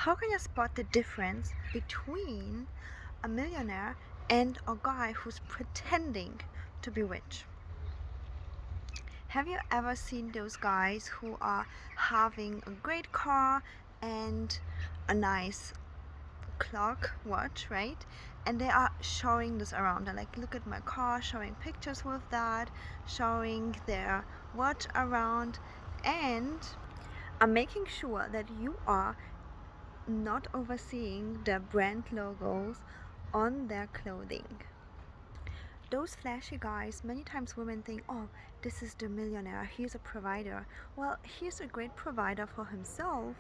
How can you spot the difference between a millionaire and a guy who's pretending to be rich? Have you ever seen those guys who are having a great car and a nice clock watch, right? And they are showing this around. They're like, look at my car, showing pictures with that, showing their watch around, and I'm making sure that you are not overseeing their brand logos on their clothing. Those flashy guys, many times women think, oh, this is the millionaire, he's a provider. Well, he's a great provider for himself,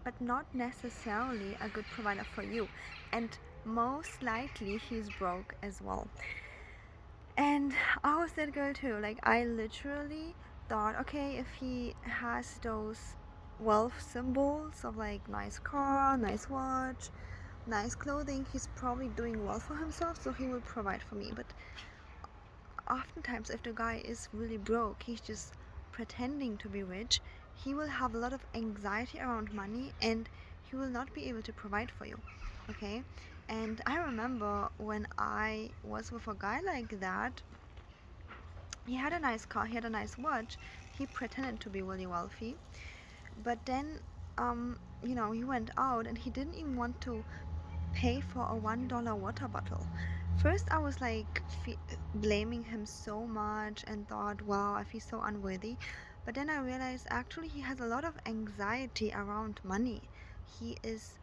but not necessarily a good provider for you. And most likely he's broke as well. And I was that girl too. Like, I literally thought, okay, if he has those wealth symbols of like nice car, nice watch, nice clothing, he's probably doing well for himself, so he will provide for me. But oftentimes, if the guy is really broke, he's just pretending to be rich, he will have a lot of anxiety around money and he will not be able to provide for you. Okay? And I remember when I was with a guy like that, he had a nice car, he had a nice watch, he pretended to be really wealthy, but then he went out and he didn't even want to pay for a $1 water bottle. First, I was like blaming him so much and thought, wow, I feel so unworthy. But then I realized actually he has a lot of anxiety around money. He is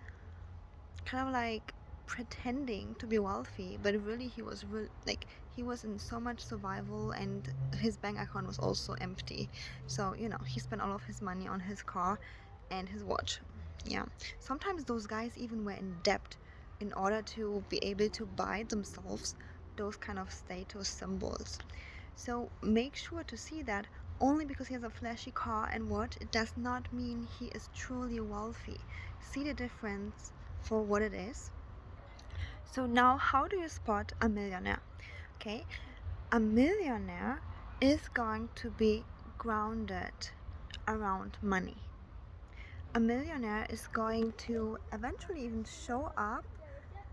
kind of like pretending to be wealthy, but really he was he was in so much survival, and his bank account was also empty. So he spent all of his money on his car and his watch. Yeah, sometimes those guys even were in debt in order to be able to buy themselves those kind of status symbols. So make sure to see that only because he has a flashy car and watch, it does not mean he is truly wealthy. See the difference for what it is. So now, how do you spot a millionaire? Okay, a millionaire is going to be grounded around money. A millionaire is going to eventually even show up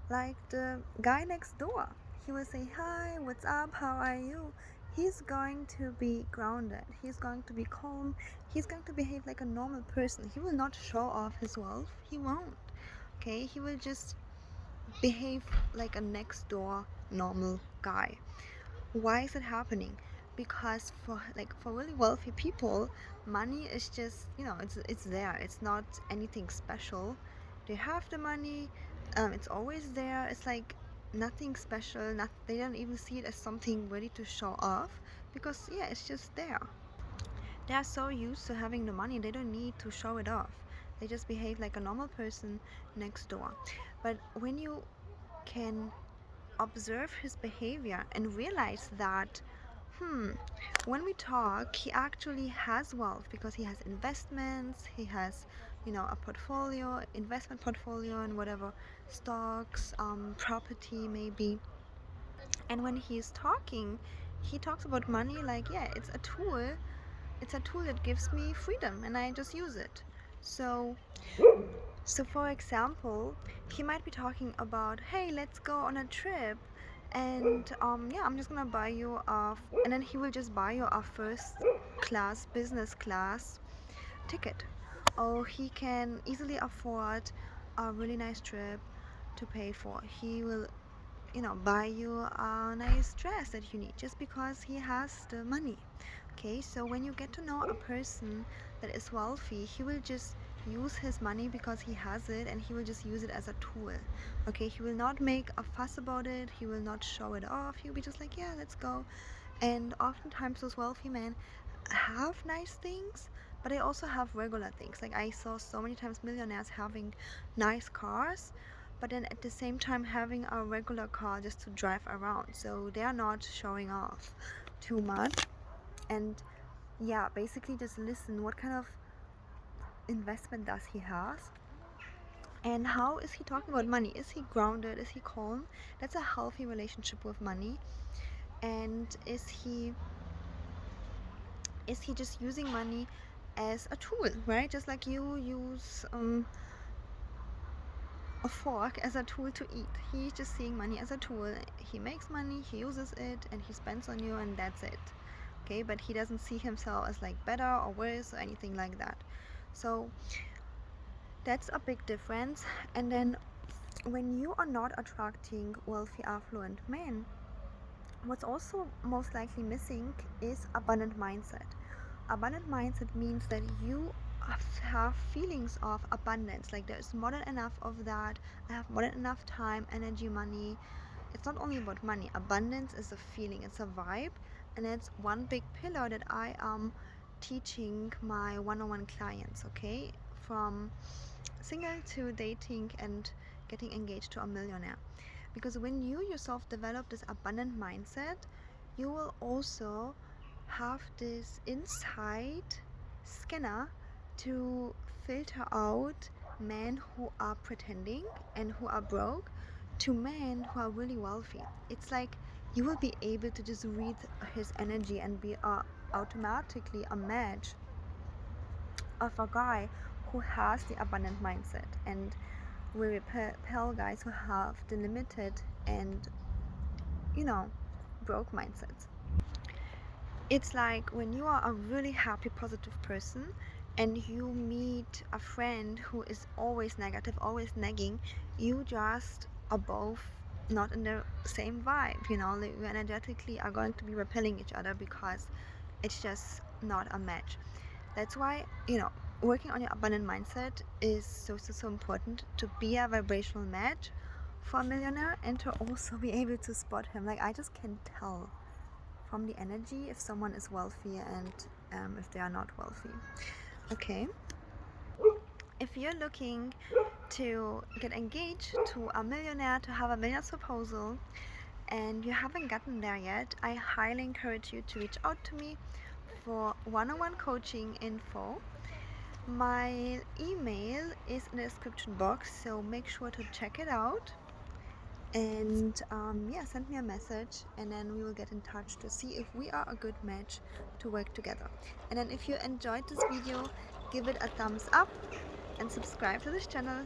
like the guy next door. He will say, hi, what's up, how are you? He's going to be grounded. He's going to be calm. He's going to behave like a normal person. He will not show off his wealth. He won't. Okay, he will just behave like a next door normal guy. Why is it happening? Because for really wealthy people, money is just it's there. It's not anything special. They have the money. It's always there. It's like nothing special. They don't even see it as something ready to show off, because it's just there. They are so used to having the money, they don't need to show it off. They just behave like a normal person next door. But when you can observe his behavior and realize that when we talk, he actually has wealth because he has investments, he has a portfolio, investment portfolio, and whatever, stocks, property maybe. And when he's talking, he talks about money like, it's a tool. It's a tool that gives me freedom and I just use it. So for example, he might be talking about, hey, let's go on a trip, and I'm just gonna buy you and then he will just buy you a first class, business class ticket. Or he can easily afford a really nice trip to pay for. He will buy you a nice dress that you need just because he has the money. Okay, so when you get to know a person that is wealthy, he will just use his money because he has it, and he will just use it as a tool. Okay, he will not make a fuss about it, he will not show it off, he'll be just like, yeah, let's go. And oftentimes those wealthy men have nice things, but they also have regular things. Like, I saw so many times millionaires having nice cars, but then at the same time having a regular car just to drive around, so they are not showing off too much. And basically just listen, what kind of investment does he have, and how is he talking about money? Is he grounded? Is he calm? That's a healthy relationship with money. And is he just using money as a tool, right? Just like you use a fork as a tool to eat. He's just seeing money as a tool. He makes money, he uses it, and he spends on you, and that's it. Okay, but he doesn't see himself as like better or worse or anything like that. So that's a big difference. And then when you are not attracting wealthy, affluent men, what's also most likely missing is abundant mindset. Abundant mindset means that you have feelings of abundance, like there's more than enough of that. I have more than enough time, energy, money. It's not only about money. Abundance is a feeling, it's a vibe, and it's one big pillar that I am teaching my one-on-one clients, okay, from single to dating and getting engaged to a millionaire. Because when you yourself develop this abundant mindset, you will also have this inside scanner to filter out men who are pretending and who are broke to men who are really wealthy. It's like you will be able to just read his energy and be automatically a match of a guy who has the abundant mindset, and will repel guys who have the limited and, you know, broke mindsets. It's like when you are a really happy, positive person and you meet a friend who is always negative, always nagging, you just are both not in the same vibe, you know, like you energetically are going to be repelling each other because it's just not a match. That's why, you know, working on your abundant mindset is so important to be a vibrational match for a millionaire and to also be able to spot him. Like, I just can tell from the energy if someone is wealthy and if they are not wealthy. Okay, if you're looking to get engaged to a millionaire, to have a millionaire's proposal, and you haven't gotten there yet, I highly encourage you to reach out to me for one-on-one coaching info. My email is in the description box, so make sure to check it out. And yeah, send me a message, and then we will get in touch to see if we are a good match to work together. And then if you enjoyed this video, give it a thumbs up and subscribe to this channel.